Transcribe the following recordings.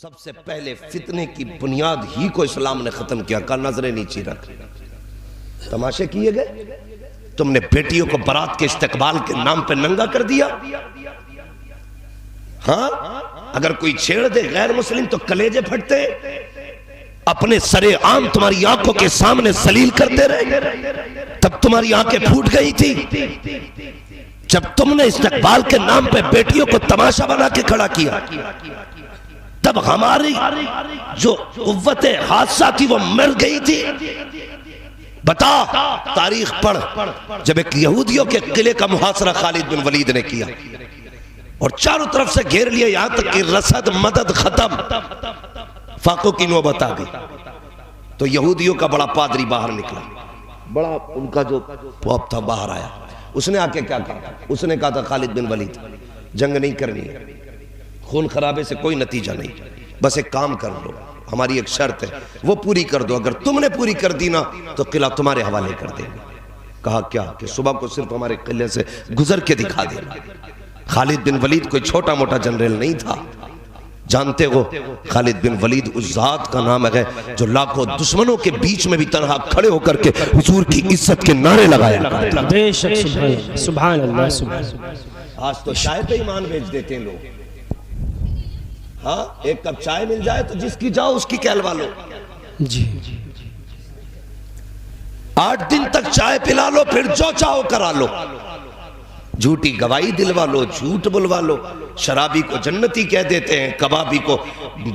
سب سے پہلے فتنے کی بنیاد ہی کو اسلام نے ختم کیا، کہا نظریں نیچی رکھ۔ تماشے کیے گئے، تم نے بیٹیوں کو برات کے استقبال کے نام پہ ننگا کر دیا۔ ہاں اگر کوئی چھیڑ دے غیر مسلم تو کلیجے پھٹتے، اپنے سرے عام تمہاری آنکھوں کے سامنے ذلیل کرتے رہے، تب تمہاری آنکھیں پھوٹ گئی تھی جب تم نے استقبال کے نام پہ بیٹیوں کو تماشا بنا کے کھڑا کیا۔ تب ہماری جو قوت حادثہ تھی وہ مر گئی تھی۔ بتا تاریخ پڑھ، جب ایک یہودیوں کے قلعے کا محاصرہ خالد بن ولید نے کیا اور چاروں طرف سے گھیر لیا، یہاں تک کہ رسد مدد ختم، فاقوں کی نوبت آ گئی، تو یہودیوں کا بڑا پادری باہر نکلا، بڑا ان کا جو پوپ تھا باہر آیا۔ اس نے آ کے کیا کہا؟ اس نے کہا تھا خالد بن ولید جنگ نہیں کرنی ہے، خون خرابے سے کوئی نتیجہ نہیں، بس ایک کام کر لو، ہماری ایک شرط ہے وہ پوری کر دو، اگر تم نے پوری کر دی نا تو قلعہ تمہارے حوالے کر دیں گے۔ کہا کیا؟ کہ صبح کو صرف ہمارے قلعے سے گزر کے دکھا دینا۔ خالد بن ولید کوئی چھوٹا موٹا جنرل نہیں تھا، جانتے ہو خالد بن ولید اس ذات کا نام ہے جو لاکھوں دشمنوں کے بیچ میں بھی تنہا کھڑے ہو کر کے حضور کی عزت کے نعرے لگایا کرتا۔ بے شک سبحان اللہ سبحان اللہ۔ آج تو چائے پہ ایمان بیچ دیتے ہیں لوگ۔ ہاں ایک کپ چائے مل جائے تو جس کی جاؤ اس کی کہلوا لو، جی 8 دن تک چائے پلا لو، پھر جو چاہو کرا لو، جھوٹی گواہی دلوا لو، جھوٹ بلوا لو، شرابی کو جنتی کہہ دیتے ہیں، کبابی کو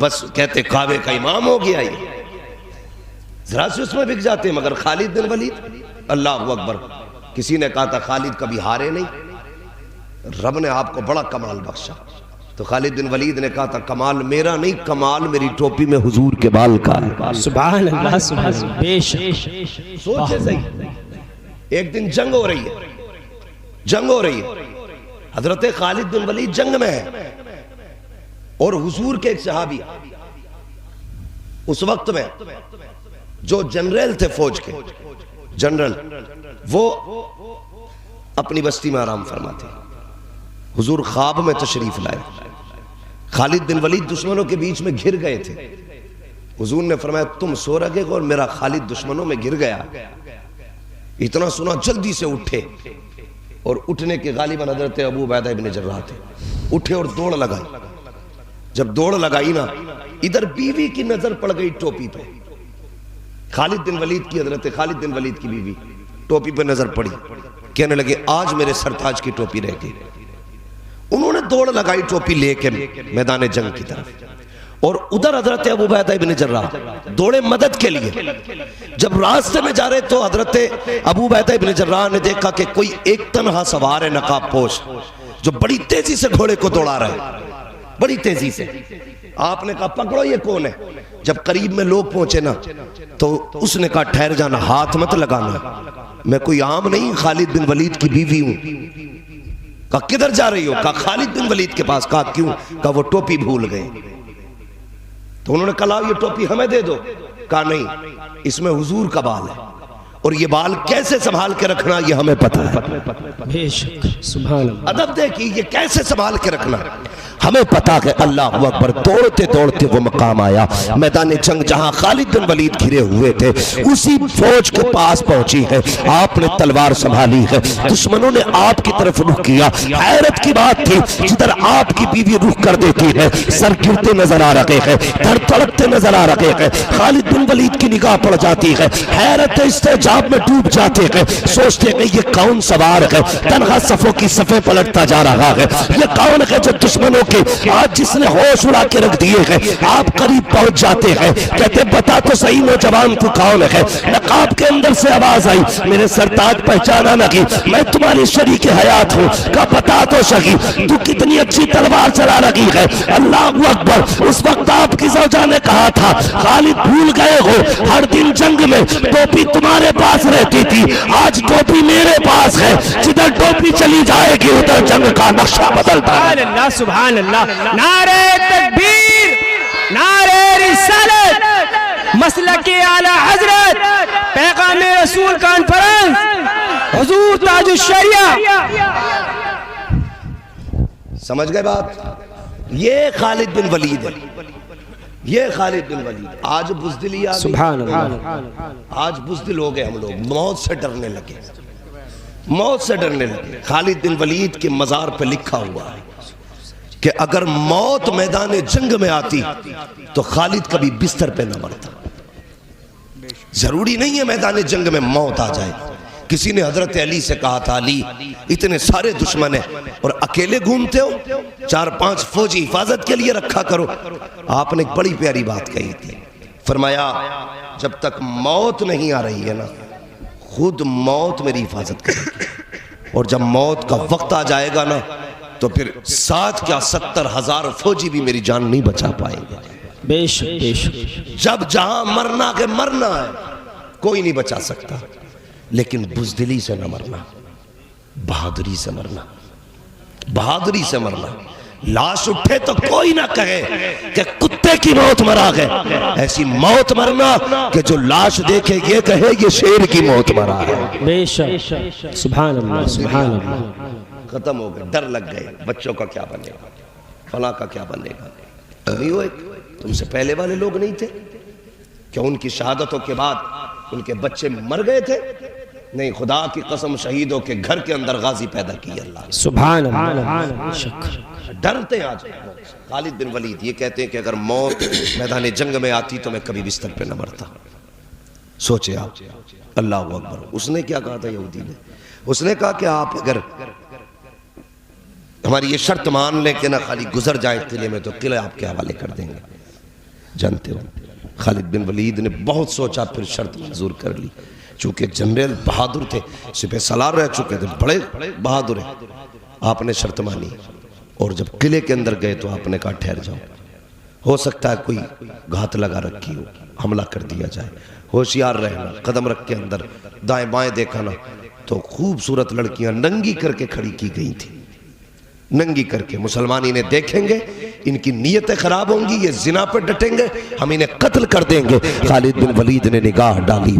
بس کہتے کعبے کا امام ہو گیا، یہ ذرا سے اس میں بک جاتے ہیں۔ مگر خالد بن ولید، اللہ اکبر، کسی نے کہا تھا خالد کبھی ہارے نہیں، رب نے آپ کو بڑا کمال بخشا، تو خالد بن ولید نے کہا تھا کمال میرا نہیں، کمال میری ٹوپی میں حضور کے بال کا ہے۔ سبحان اللہ سبحان اللہ، بے شک۔ سوچے صحیح، ایک دن جنگ ہو رہی ہے، جنگ ہو رہی ہے، حضرت خالد بن ولید جنگ میں ہے اور حضور کے ایک صحابی اس وقت میں جو جنرل تھے فوج کے جنرل، وہ اپنی بستی میں آرام فرماتے، حضور خواب میں تشریف لائے، خالد بن ولید دشمنوں کے بیچ میں گھر گئے تھے، حضور نے فرمایا تم سو رکھے گو اور میرا خالد دشمنوں میں گر گیا۔ اتنا سنا جلدی سے اٹھے، اور اٹھنے کے غالباً حضرت ابو عبیدہ ابن جراح تھے، اٹھے اور دوڑ لگائی۔ جب دوڑ لگائی نا، ادھر بیوی کی نظر پڑ گئی ٹوپی پہ، خالد بن ولید کی، حضرت خالد بن ولید کی بیوی ٹوپی پہ نظر پڑی، کہنے لگے آج میرے سرتاج کی ٹوپی رہ گئی۔ انہوں نے دوڑ لگائی ٹوپی لے کے میدان جنگ کی طرف، اور ادھر حضرت ابو عبیدہ ابن جراح دوڑے مدد کے لیے۔ جب راستے میں جا رہے تو حضرت ابو عبیدہ ابن جراح نے دیکھا کہ کوئی ایک تنہا سوار ہے نقاب پوش جو بڑی تیزی سے گھوڑے کو دوڑا رہا ہے، بڑی تیزی سے۔ آپ نے کہا پکڑو یہ کون ہے؟ جب قریب میں لوگ پہنچے نا تو اس نے کہا ٹھہر جانا، ہاتھ مت لگانا، میں کوئی عام نہیں، خالد بن ولید کی بیوی ہوں۔ کہا کدھر جا رہی ہو؟ کہا خالد بن ولید کے پاس۔ کہا کیوں؟ کہا وہ ٹوپی بھول گئے۔ تو انہوں نے کہا یہ ٹوپی ہمیں دے دو۔ کہا نہیں، اس میں حضور کا بال ہے اور یہ بال کیسے سنبھال کے رکھنا یہ ہمیں پتہ ہے۔ بے شک سبحان اللہ۔ ادب دیکھیے، یہ کیسے سنبھال کے رکھنا ہمیں پتا کہ اللہ اکبر، دوڑتے دوڑتے وہ مقام آیا، میدان جنگ جہاں خالد بن ولید گھرے ہوئے تھے اسی فوج کے پاس پہنچی ہے، آپ نے تلوار سنبھالی ہے، دشمنوں نے آپ کی طرف رخ کیا۔ حیرت کی بات تھی، جدھر آپ کی بیوی رخ کر دیتی ہے سر گرتے نظر آ رہے ہیں، دھڑ دھڑکتے نظر آ رہے ہیں، خالد بن ولید کی نگاہ پڑ جاتی ہے، حیرت استعجاب میں ڈوب جاتے ہیں، سوچتے ہیں یہ کون سوار ہے، تنہا صفوں کی صفیں پلٹتا جا رہا ہے، یہ کون ہے جو دشمنوں آج جس نے ہوش اڑا کے رکھ دیے ہیں۔ آپ قریب پہنچ جاتے ہیں، کہتے بتا تو صحیح نوجوان تو کون ہے؟ نقاب کے اندر سے آواز آئی، میرے سرتاج پہچانا نہیں، میں تمہاری شریک حیات ہوں۔ کہا بتا تو صحیح تو کتنی اچھی تلوار چلا رہی ہے۔ اللہ اکبر، اس وقت آپ کی زوجہ نے کہا تھا خالد بھول گئے ہو، ہر دن جنگ میں ٹوپی تمہارے پاس رہتی تھی، آج ٹوپی میرے پاس ہے، جدھر ٹوپی چلی جائے گی ادھر جنگ کا نقشہ بدلتا ہے۔ سبحان اللہ سبحان اللہ۔ نعرہ تکبیر، نعرہ رسالت، مسلک اعلی حضرت، پیغام رسول کانفرنس، حضور تاج الشریعہ۔ سمجھ گئے بات؟ یہ خالد بن ولید ہے، یہ خالد بن ولید آج بزدلی آ گئی. سبحان اللہ. آج بزدل ہو گئے ہم لوگ, موت سے ڈرنے لگے, موت سے ڈرنے لگے. خالد بن ولید کے مزار پہ لکھا ہوا ہے کہ اگر موت میدان جنگ میں آتی تو خالد کبھی بستر پہ نہ مرتا. ضروری نہیں ہے میدان جنگ میں موت آ جائے. کسی نے حضرت علی سے کہا تھا, علی اتنے سارے دشمن ہیں اور اکیلے گھومتے ہو, 4-5 فوجی حفاظت کے لیے رکھا کرو. آپ نے ایک بڑی پیاری بات کہی تھی, فرمایا جب تک موت نہیں آ رہی ہے نا, خود موت میری حفاظت کرے گی, اور جب موت کا وقت آ جائے گا نا تو پھر 7 کیا 70,000 فوجی بھی میری جان نہیں بچا پائیں گے. بے شک بے شک. جب جہاں مرنا کے مرنا ہے کوئی نہیں بچا سکتا, لیکن بزدلی سے نہ مرنا, بہادری سے مرنا, بہادری سے مرنا. لاش اٹھے تو کوئی نہ کہے کہ کتے کی موت مرا گئے, ایسی موت مرنا کہ جو لاش دیکھے یہ کہے یہ شیر کی موت مرا ہے. بے شک. سبحان اللہ سبحان اللہ. ختم ہو گئے, ڈر لگ گئے, بچوں کا کیا بنے گا, فلاں کا کیا بنے گا. نہیں ہوئے, تم سے پہلے والے لوگ نہیں تھے کہ ان کی شہادتوں کے بعد ان کے بچے مر گئے تھے؟ نہیں, خدا کی قسم شہیدوں کے گھر کے اندر غازی پیدا کی اللہ. سبحان اللہ. ڈرتے ہیں آج. خالد بن ولید یہ کہتے ہیں کہ اگر موت میدان جنگ میں آتی تو میں کبھی بستر پہ نہ مرتا. سوچے آپ, اللہ اکبر. اس نے کیا کہا تھا یہودی نے؟ اس نے کہا کہ آپ اگر ہماری یہ شرط مان لیں کہ نہ خالی گزر جائیں قلعے میں تو قلعہ آپ کے حوالے کر دیں گے. جانتے ہو خالد بن ولید نے بہت سوچا, پھر شرط منظور کر لی. چونکہ جنرل بہادر تھے, سپہ سالار رہ چکے تھے, بڑے بہادر ہیں. آپ نے شرط مانی, اور جب قلعے کے اندر گئے تو آپ نے کہا ٹھہر جاؤ, ہو سکتا ہے کوئی گھات لگا رکھی ہو, حملہ کر دیا جائے, ہوشیار رہنا. قدم رکھ کے اندر دائیں بائیں دیکھا نا تو خوبصورت لڑکیاں ننگی کر کے کھڑی کی گئی تھی, ننگی کر کے. مسلمان انہیں دیکھیں گے, ان کی نیتیں خراب ہوں گی, یہ زنا پر ڈٹیں گے, ہم انہیں قتل کر دیں گے. خالد بن ولید نے نگاہ ڈالی,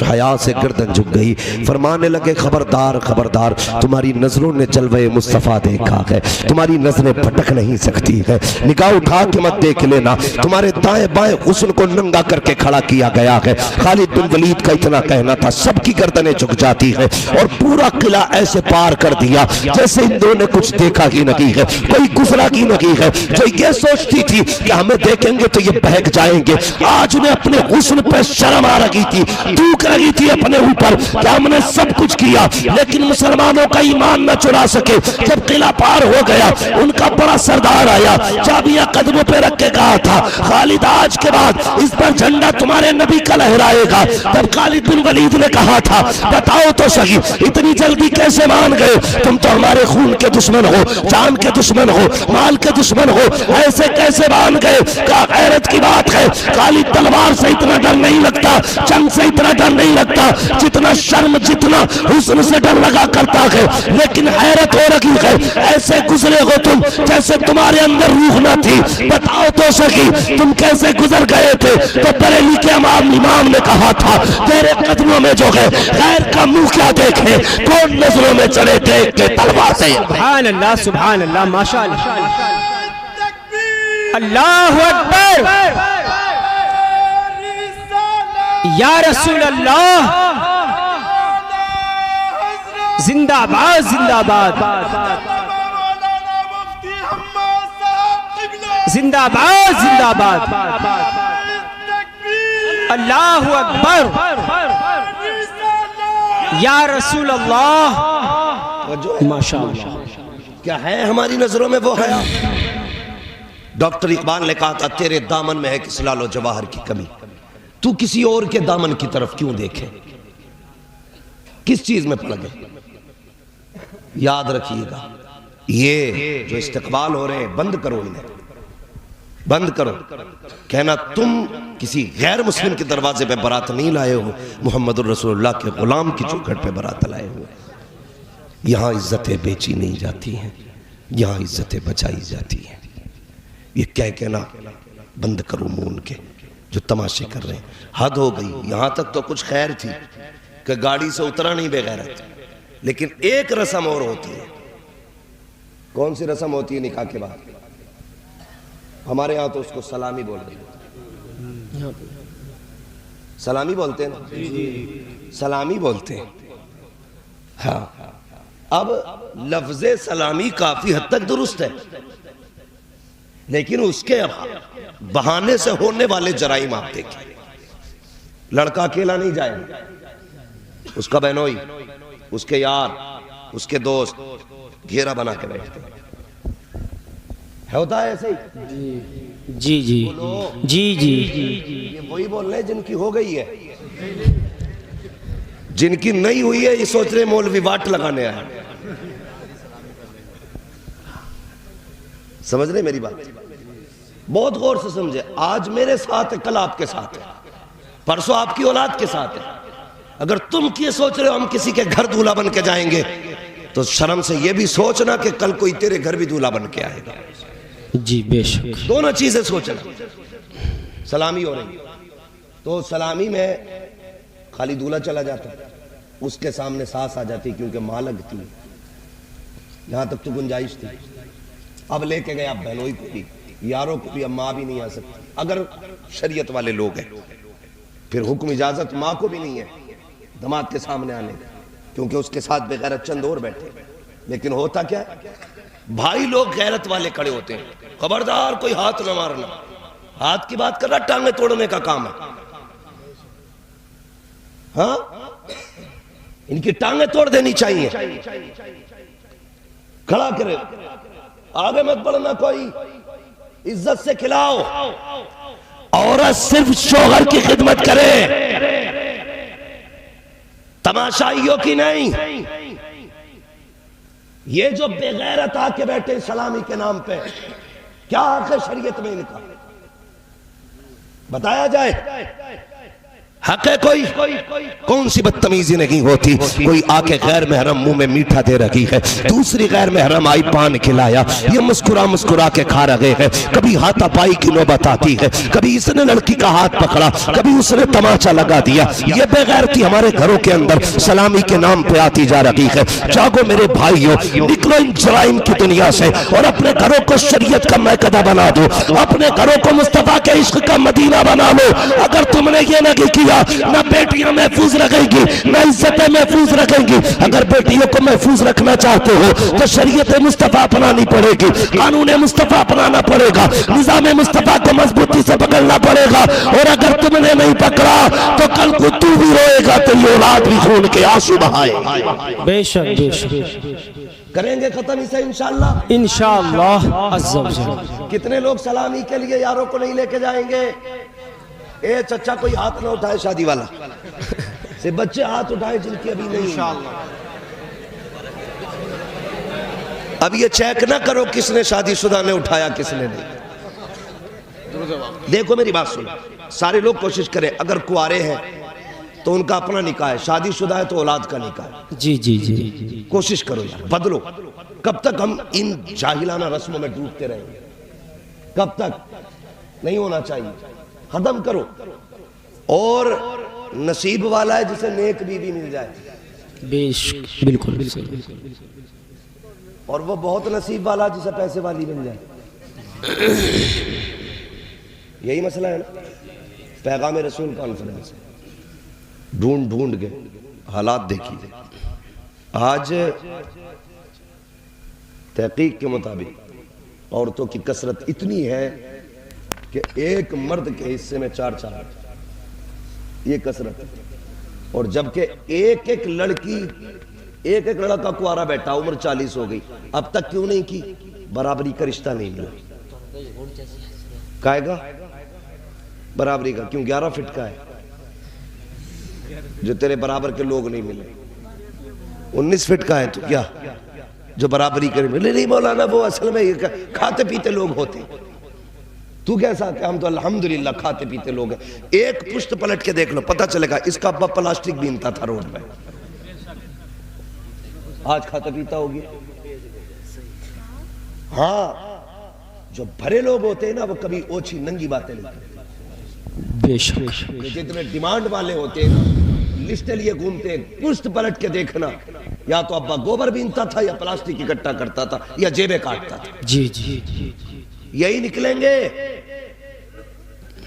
حیا سے گردن جھک گئی, فرمانے لگے خبردار خبردار, تمہاری نظروں نے جلوہ مصطفیٰ دیکھا ہے, تمہاری نظریں بھٹک نہیں سکتی ہے, نگاہ اٹھا کے مت دیکھ لینا, تمہارے دائیں بائیں حسن کو ننگا کر کے کھڑا کیا گیا ہے. خالد بن ولید کا اتنا کہنا تھا, سب کی گردنیں جھک جاتی ہے, اور پورا قلعہ ایسے پار کر دیا جیسے ان دونوں نے کچھ دیکھا ہی نہیں ہے, کوئی گزرا کی نہیں ہے. جو یہ سوچتی تھی کہ ہمیں دیکھیں گے تو یہ بہک جائیں گے, آج انہیں اپنے حسن پہ شرم آ رہی تھی, دھوک رہی تھی اپنے اوپر کہ ہم نے سب کچھ کیا لیکن مسلمانوں کا ایمان نہ چرا سکے. جب قلعہ پار ہو گیا, ان کا بڑا سردار آیا, چابیاں قدموں پہ رکھ کے کہا تھا, خالد آج کے بعد اس پر جھنڈا تمہارے نبی کا لہرائے گا. تب خالد بن ولید نے کہا تھا, بتاؤ تو صحیح اتنی جلدی کیسے مان گئے, تم تو ہمارے خون کے دشمن ہو, جان کے دشمن ہو, مال کے دشمن ہو, ایسے کیسے مان گئے؟ کیا غیرت کی بات ہے. خالد تلوار سے اتنا ڈر نہیں لگتا, جنگ سے اتنا ڈر نہیں لگتا جتنا شرم, جتنا حسن سے ڈر لگا کرتا ہے. لیکن حیرت ہو رہی ہے, ایسے گزرے ہو تم جیسے تمہارے اندر روح نہ تھی. بتاؤ تو صحیح تم کیسے گزر گئے تھے؟ تو بریلی کے امام نے کہا تھا, تیرے قدموں میں جو ہے غیر کا منہ کیا دیکھے, کون نظروں میں چڑھے دیکھ کے تلوار سے. سبحان اللہ سبحان اللہ. ماشاء اللہ. اللہ اکبر. یا رسول اللہ, زندہ باد زندہ باد, زندہ باد زندہ باد. اللہ اکبر. یا رسول اللہ. ماشاء اللہ. کیا ہے ہماری نظروں میں وہ حیا؟ ڈاکٹر اقبال نے کہا تھا, تیرے دامن میں ہے کس لال و جواہر کی کمی, تو کسی اور کے دامن کی طرف کیوں دیکھے, کس چیز میں پڑ گئے. یاد رکھیے گا, یہ جو استقبال ہو رہے ہیں بند کرو, انہیں بند کرو. کہنا تم کسی غیر مسلم کے دروازے پہ برات نہیں لائے ہو, محمد الرسول اللہ کے غلام کی چوکھٹ پہ برات لائے ہو. یہاں عزتیں بیچی نہیں جاتی ہیں, یہاں عزتیں بچائی جاتی ہیں. یہ کہہ کے نا بند کرو منہ کے جو تماشے کر رہے ہیں. حد ہو گئی. یہاں تک تو کچھ خیر تھی کہ گاڑی سے اترا نہیں بے غیرت, لیکن ایک رسم اور ہوتی ہے. کون سی رسم ہوتی ہے نکاح کے بعد؟ ہمارے ہاں تو اس کو سلامی بول رہے ہیں، سلامی بولتے ہیں نا، سلامی بولتے ہیں. ہاں اب لفظ سلامی کافی حد تک درست ہے، لیکن اس کے بہانے سے ہونے والے جرائم آپ دیکھیں. لڑکا اکیلا نہیں جائے گا، اس کا بہنوئی، اس کے یار، اس کے دوست گھیرا بنا کے بیٹھتے ہیں. ہوتا ہے ایسے ہی؟ جی جی جی جی. یہ وہی بول رہے ہیں جن کی ہو گئی ہے، جن کی نہیں ہوئی ہے یہ سوچ رہے مولوی واٹ لگانے آئے. سمجھ رہے میری بات؟ بہت غور سے سمجھے. آج میرے ساتھ ہے، کل آپ کے ساتھ ہے، پرسوں آپ کی اولاد کے ساتھ ہے. اگر تم یہ سوچ رہے ہو ہم کسی کے گھر دولہا بن کے جائیں گے تو شرم سے یہ بھی سوچنا کہ کل کوئی تیرے گھر بھی دولہا بن کے آئے گا. جی بے شک. دونوں چیزیں سوچنا. سلامی ہو رہی تو سلامی میں خالی دولہا چلا جاتا، اس کے سامنے ساس آ جاتی کیونکہ ماں لگتی، یہاں تک تو گنجائش تھی. اب لے کے گئے آپ بہنوئی کو بھی، یاروں کو بھی، اب ماں بھی نہیں آ سکتی اگر شریعت والے لوگ ہیں. پھر حکم اجازت ماں کو بھی نہیں ہے داماد کے سامنے آنے کا، کیونکہ اس کے ساتھ بے غیرت چند اور بیٹھے. لیکن ہوتا کیا ہے، بھائی لوگ غیرت والے کھڑے ہوتے ہیں، خبردار کوئی ہاتھ نہ مارنا. ہاتھ کی بات کر رہا، ٹانگیں توڑنے کا کام ہے. ہاں ان کی ٹانگیں توڑ دینی چاہیے. کھڑا کرے، آگے مت بڑھنا، کوئی عزت سے کھلاؤ. عورت صرف شوہر کی خدمت کرے، تماشائیوں کی نہیں. یہ جو بے غیرت آ کے بیٹھے سلامی کے نام پہ، کیا حق ہے شریعت میں ان کا؟ بتایا جائے. حق ہے کوئی؟ کون سی بدتمیزی نہیں ہوتی. کوئی آ کے غیر محرم منہ میں میٹھا دے رہی ہے، دوسری غیر محرم آئی پان کھلایا، یہ مسکرا مسکرا کے کھا رہے ہیں. کبھی ہاتھا پائی کی نوبت آتی ہے، کبھی اس نے لڑکی کا ہاتھ پکڑا، کبھی اس نے تماچا لگا دیا. یہ بے غیرتی ہمارے گھروں کے اندر سلامی کے نام پہ آتی جا رہی ہے. جاگو میرے بھائیوں، نکلو ان جرائم کی دنیا سے اور اپنے گھروں کو شریعت کا میکدہ بنا دو، اپنے گھروں کو مصطفیٰ کے عشق کا مدینہ بنا لو. اگر تم نے یہ نہیں کیا نہ بیٹیاں محفوظ رکھیں گی نہ عزتیں محفوظ رکھیں گی. اگر بیٹیوں کو محفوظ رکھنا چاہتے ہو تو شریعت مصطفیٰ اپنانی پڑے گی، قانون مصطفیٰ اپنانا پڑے گا، نظام مصطفیٰ کو مضبوطی سے پکڑنا پڑے گا. اور اگر تم نے نہیں پکڑا تو کل کو تو بھی روئے گا، تو یہ اولاد بھی خون کے آنسو بہائے. بے شک بے شک. کریں گے ختم اسے انشاءاللہ انشاءاللہ عز و جل. کتنے لوگ سلامی کے لیے یاروں کو نہیں لے کے جائیں گے؟ اے چچا کوئی ہاتھ نہ اٹھائے شادی والا، سے بچے ہاتھ اٹھائے جن کی ابھی نہیں. اب یہ چیک نہ کرو کس نے شادی شدہ نے اٹھایا کس نے نہیں. دیکھو میری بات سنو، سارے لوگ کوشش کریں. اگر کوارے ہیں تو ان کا اپنا نکاح ہے، شادی شدہ ہے تو اولاد کا نکاح ہے. جی جی جی. کوشش کرو یار، بدلو. کب تک ہم ان جاہلانہ رسموں میں ڈوبتے رہیں گے؟ کب تک؟ نہیں ہونا چاہیے، ختم کرو. اور نصیب والا ہے جسے نیک بیوی مل جائے. بے شک بالکل. اور وہ بہت نصیب والا جسے پیسے والی مل جائے. یہی مسئلہ ہے نا. پیغام رسول کانفرنس ڈھونڈ ڈھونڈ کے حالات دیکھیے. آج تحقیق کے مطابق عورتوں کی کثرت اتنی ہے کہ ایک مرد کے حصے میں 4 یہ کثرت ہے. اور جبکہ ایک ایک لڑکی، ایک ایک لڑکا کوارا بیٹھا، عمر 40 ہو گئی، اب تک کیوں نہیں کی؟ برابری کا رشتہ نہیں ملا. کہے گا برابری کا کیوں؟ 11 فٹ کا ہے جو تیرے برابر کے لوگ نہیں ملے. 19 فٹ کا ہے تو کیا جو برابری کرے ملے نہیں. مولانا وہ اصل میں کھاتے پیتے لوگ ہوتے. تو کیسا کہ ہم تو الحمدللہ کھاتے پیتے لوگ ہیں. ایک پشت پلٹ کے دیکھ لو پتہ چلے گا اس کا ابا پلاسٹک بینتا تھا روڈ پہ، آج کھاتا پیتا ہوگی. ہاں جو بھرے لوگ ہوتے ہیں نا وہ کبھی اوچھی ننگی باتیں نہیں کرتے. بے شک. جتنے ڈیمانڈ والے ہوتے ہیں نا لسٹیں لیے گھومتے ہیں، پشت پلٹ کے دیکھنا یا تو ابا گوبر بینتا تھا یا پلاسٹک اکٹھا کرتا تھا یا جیبیں کاٹتا تھا. جی جی. یہی نکلیں گے،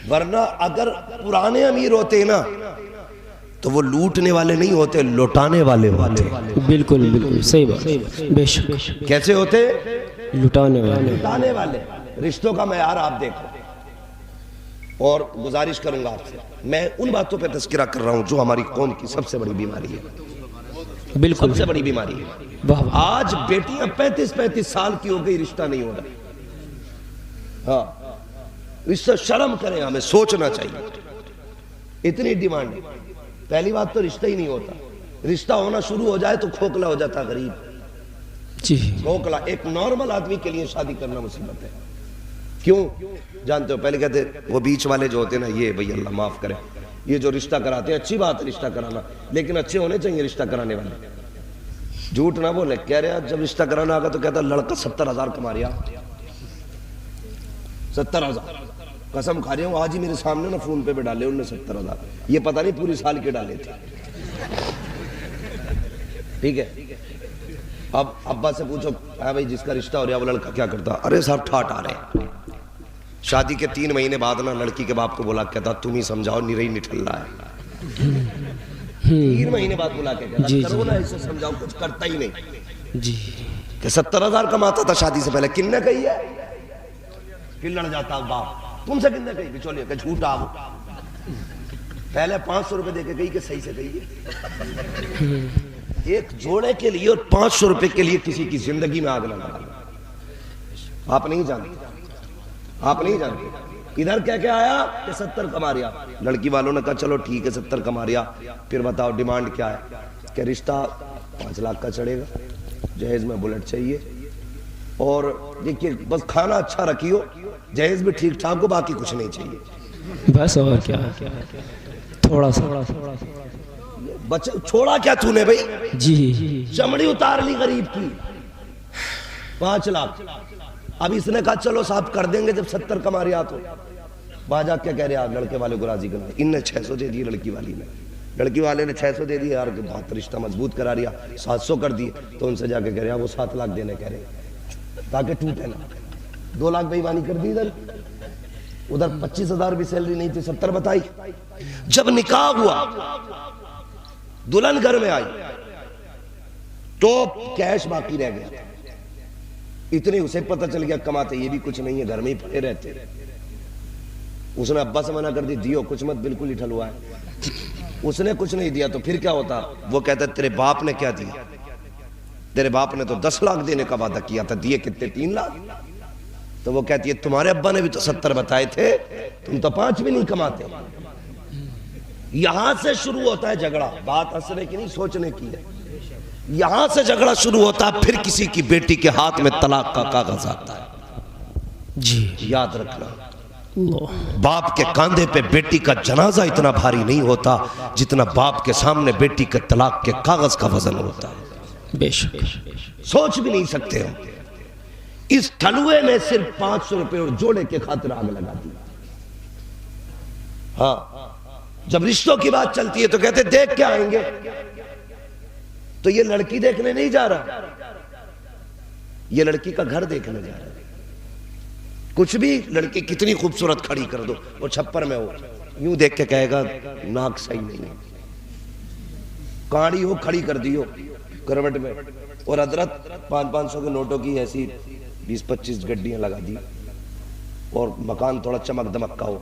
ورنہ اگر پرانے امیر ہوتے نا تو وہ لوٹنے والے نہیں ہوتے، لوٹانے والے ہوتے۔ بالکل بالکل صحیح بات، بے شک کیسے ہوتے؟ لٹانے والے۔ لوٹانے والے۔ رشتوں کا معیار آپ دیکھو، اور گزارش کروں گا آپ سے، میں ان باتوں پہ تذکرہ کر رہا ہوں جو ہماری قوم کی سب سے بڑی بیماری ہے، بالکل سب سے بڑی بیماری ہے۔ واہ واہ۔ آج بیٹیاں 35 سال کی ہو گئی، رشتہ نہیں ہو رہا۔ ہاں، اس سے شرم کریں، ہمیں سوچنا چاہیے، اتنی ڈیمانڈ ہے۔ پہلی بات تو رشتہ ہی نہیں ہوتا، رشتہ ہونا شروع ہو جائے تو کھوکھلا ہو جاتا غریب، جی کھوکھلا۔ ایک نارمل آدمی کے لیے شادی کرنا مصیبت ہے۔ کیوں جانتے ہو؟ پہلے کہتے وہ بیچ والے جو ہوتے ہیں نا، یہ بھئی اللہ معاف کرے، یہ جو رشتہ کراتے ہیں، اچھی بات ہے رشتہ کرانا، لیکن اچھے ہونے چاہیے رشتہ کرانے والے، جھوٹ نہ بولے۔ کہہ رہے ہیں جب رشتہ کرانا آگا تو کہتا لڑکا 70,000 کما رہا، 70,000 قسم کھا رہے ہوں، آج ہی میرے سامنے نا فون پہ ڈالے انہوں نے 70,000، یہ پتہ نہیں پوری سال کے ڈالے تھے۔ ٹھیک ہے، اب ابا سے پوچھو ہاں بھائی جس کا رشتہ ہو رہا ہے وہ لڑکا کیا کرتا؟ ارے صاحب ٹھاٹ آ رہے ہیں۔ شادی کے 3 مہینے بعد نا لڑکی کے باپ کو بولا، کہتا تم ہی سمجھاؤ، نرئی نٹھل رہا ہے۔ 3 مہینے بعد بلا کے کہتا کرو نا اسے سمجھاؤ، کچھ کرتا ہی نہیں۔ جی کہ 70,000 کماتا تھا شادی سے پہلے، کن نے کہی ہے؟ پھر لڑ جاتا باپ، تم سے کن نے کہی؟ بچولیے کہ جھوٹا وہ پہلے 500 روپے دے کے کہی کہ صحیح سے کہی ہے۔ ایک جوڑے کے لیے اور 500 روپے کے لیے کسی کی زندگی میں آگ نہ لگا۔ آپ نہیں جانتے، آپ نہیں جانتے۔ ادھر کیا کیا آیا کہ 70 کما رہا، لڑکی والوں نے کہا چلو ٹھیک ہے 70 کما رہا، پھر بتاؤ ڈیمانڈ کیا ہے؟ کہ رشتہ 5 لاکھ کا چڑھے گا، جہیز میں بلٹ چاہیے، اور دیکھیے بس کھانا اچھا رکھیو، جہیز بھی ٹھیک ٹھاک ہو، باقی کچھ نہیں چاہیے بس۔ اور کیا، تھوڑا سا بچہ چھوڑا کیا تو نے بھائی؟ جی چمڑی اتار لی غریب کی، 5 لاکھ۔ اب اس نے کہا چلو صاحب کر دیں گے جب 70 کما رہا تو۔ باجا کیا کہہ رہے ہیں؟ لڑکے والے کو راضی کرنا، ان نے 600 دے دیے، لڑکی والی نے، لڑکی والے نے 600 دے دیے، یار بہت رشتہ مضبوط کرا رہا، 700 کر دیے، تو ان سے جا کے کہہ رہے ہیں وہ 7 لاکھ دینے کہہ رہے ہیں تاکہ ٹوٹے نا۔ 2 لاکھ بے ایمانی کر دی، ادھر 25,000 بھی سیلری نہیں تھی، 70 بتائی۔ جب نکاح ہوا، دلہن گھر میں آئی تو کیش باقی رہ گیا، اتنی اسے پتہ چل گیا کماتے یہ بھی کچھ نہیں ہے، گھر میں ہی پڑے رہتے۔ اس نے ابا سے منع کر دی، دیو کچھ مت، بالکل ہی ٹھل ہوا ہے۔ اس نے کچھ نہیں دیا تو پھر کیا ہوتا؟ وہ کہتا تیرے باپ نے کیا دیا؟ تیرے باپ نے تو 10 لاکھ دینے کا وعدہ کیا تھا، دیے کتنے؟ 3 لاکھ۔ تو وہ کہتی ہے تمہارے ابا نے بھی تو 70 بتائے تھے، تم تو 5 بھی نہیں کماتے۔ یہاں سے شروع ہوتا ہے جھگڑا، بات ہنسنے کی نہیں سوچنے کی ہے۔ یہاں سے جھگڑا شروع ہوتا ہے، پھر کسی کی بیٹی کے ہاتھ میں طلاق کا کاغذ آتا ہے۔ جی یاد رکھنا، باپ کے کاندھے پہ بیٹی کا جنازہ اتنا بھاری نہیں ہوتا جتنا باپ کے سامنے بیٹی کے طلاق کے کاغذ کا وزن ہوتا ہے۔ بے شک، سوچ بھی نہیں سکتے ہم۔ اس ٹھلوے نے صرف 500 روپے اور جوڑے کے خاطر آگ لگا دی۔ ہاں، جب رشتوں کی بات چلتی ہے تو کہتے دیکھ کے آئیں گے، تو یہ لڑکی دیکھنے نہیں جا رہا، یہ لڑکی کا گھر دیکھنے جا رہا ہے۔ کچھ بھی لڑکی کتنی خوبصورت کھڑی کر دو، وہ چھپر میں ہو، یوں دیکھ کے کہے گا ناک صحیح نہیں ہے، کاڑی ہو کھڑی کر دی ہو کروٹ میں، اور حضرت 500 کے نوٹوں کی ایسی 20-25 گڈیاں لگا دی، اور مکان تھوڑا چمک دمک کا ہو،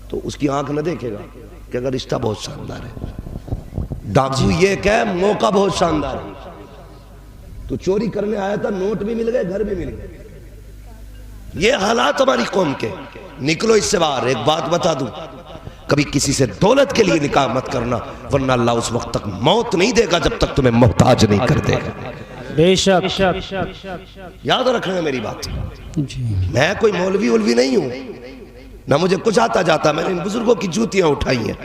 تو اس کی آنکھ نہ دیکھے گا کہ اگر رشتہ بہت شاندار ہے۔ ڈاکو یہ کہ موقع بہت شاندار ہے، تو چوری کرنے آیا تھا، نوٹ بھی مل گئے، گھر بھی مل گئے۔ یہ حالات ہماری قوم کے، نکلو اس سے باہر۔ ایک بات بتا دوں، کبھی کسی سے دولت کے لیے نکاح مت کرنا، ورنہ اللہ اس وقت تک موت نہیں دے گا جب تک تمہیں محتاج نہیں کر دے گا۔ بے شک، یاد رکھنا میری بات، جی میں کوئی مولوی اولوی نہیں ہوں، نہ مجھے کچھ آتا جاتا، میں نے ان بزرگوں کی جوتیاں اٹھائی ہیں،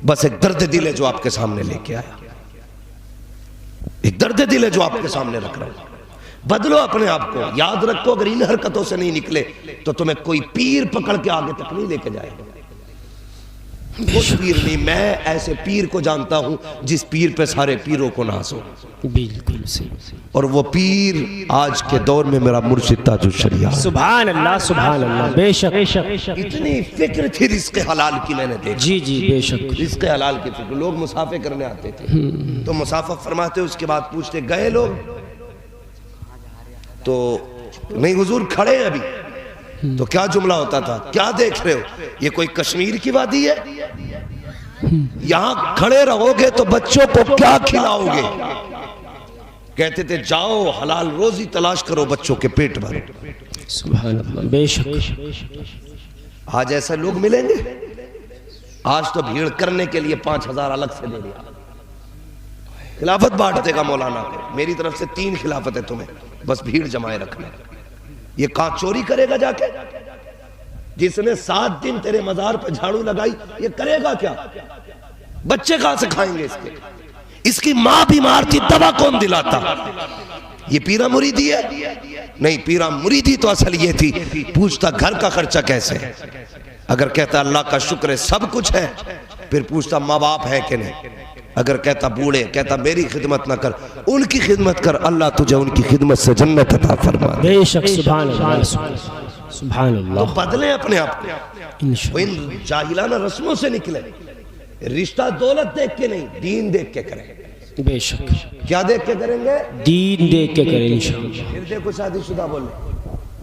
بس ایک درد دل ہے جو آپ کے سامنے لے کے آیا، ایک درد دل ہے جو آپ کے سامنے رکھ رہا ہوں۔ بدلو اپنے آپ کو، یاد رکھو اگر ان حرکتوں سے نہیں نکلے تو تمہیں کوئی پیر پکڑ کے آگے تک نہیں لے کے جائے گا۔ خود پیر نہیں، میں ایسے پیر کو جانتا ہوں جس پیر پہ سارے پیروں کو ناز ہو، بالکل صحیح، اور وہ پیر آج کے دور میں میرا مرشد تاج الشریعہ۔ سبحان اللہ، بے شک، اتنی فکر تھی رزق حلال کی میں نے دیکھا، جی جی بے شک، رزق حلال کی فکر۔ لوگ مسافے کرنے آتے تھے تو مسافہ فرماتے، اس کے بعد پوچھتے گئے لوگ تو نہیں حضور کھڑے ہیں ابھی، تو کیا جملہ ہوتا تھا، کیا دیکھ رہے ہو، یہ کوئی کشمیر کی وادی ہے، یہاں کھڑے رہو گے تو بچوں کو کیا کھلاؤ گے؟ کہتے تھے جاؤ حلال روزی تلاش کرو، بچوں کے پیٹ بھرو۔ سبحان اللہ، بے شک، آج ایسے لوگ ملیں گے؟ آج تو بھیڑ کرنے کے لیے 5,000 الگ سے دے دیا، خلافت بانٹ دے گا مولانا کو، میری طرف سے 3 خلافت ہے تمہیں، بس بھیڑ جمائے رکھنا۔ یہ کہاں چوری کرے گا جا کے؟ جس نے 7 دن تیرے مزار پہ جھاڑو لگائی، یہ کرے گا کیا؟ بچے کہاں سے کھائیں گے اس کے؟ اس کی ماں بیمار تھی، دوا کون دلاتا؟ یہ پیرا مریدی ہے؟ نہیں، پیرا مریدی تو اصل یہ تھی، پوچھتا گھر کا خرچہ کیسے ہے؟ اگر کہتا اللہ کا شکر ہے سب کچھ ہے، پھر پوچھتا ماں باپ ہے کہ نہیں؟ اگر کہتا بوڑھے، کہتا میری خدمت نہ کر، ان کی خدمت کر، اللہ تجھے ان کی خدمت سے جنت عطا فرما دے۔ بے شک، سبحان اللہ، سبحان تو اللہ، بدلیں اپنے آپ کو، وہ انشاءاللہ، ان جاہلانہ رسموں سے نکلے، رشتہ دولت دیکھ کے نہیں، دین دیکھ کے کریں۔ بے شک، کیا دیکھ کے کریں گے؟ دین دیکھ کے کریں انشاءاللہ، پھر دیکھو شادی شدہ بولے،